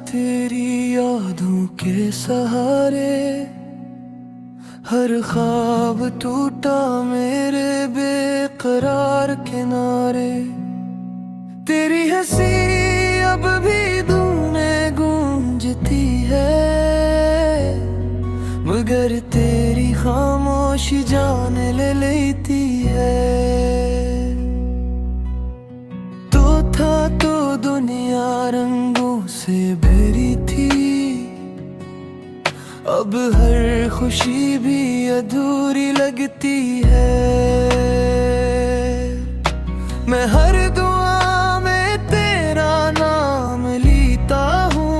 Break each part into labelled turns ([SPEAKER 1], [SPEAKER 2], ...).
[SPEAKER 1] तेरी यादों के सहारे हर ख्वाब टूटा मेरे बेकरार किनारे। तेरी हंसी अब भी धुनें गूंजती है, मगर तेरी खामोशी जान ले लेती है। तो था तो दुनिया रंगों से भरी थी, अब हर खुशी भी अधूरी लगती है। मैं हर दुआ में तेरा नाम लेता हूँ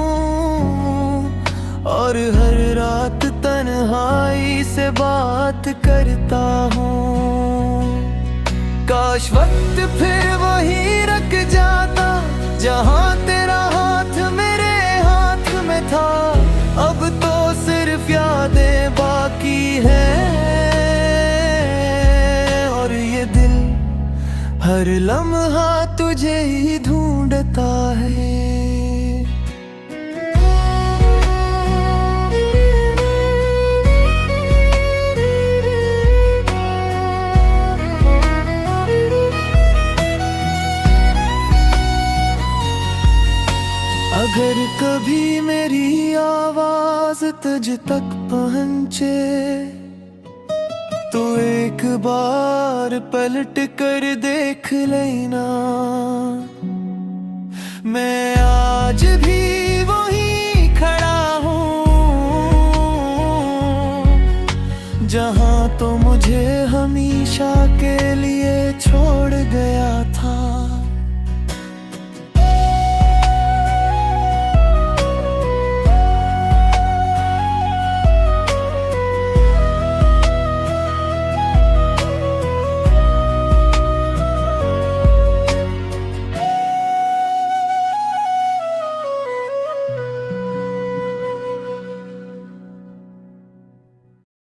[SPEAKER 1] और हर रात तन्हाई से बात करता हूँ। काश वक्त फिर वहीं रख जाता जहाँ तेरा हाथ मेरे हाथ में था। अब तो सिर्फ यादें बाकी हैं और ये दिल हर लम्हा तुझे ही ढूंढता है। अगर कभी मेरी आवाज तुझ तक पहुंचे तो एक बार पलट कर देख लेना। मैं आज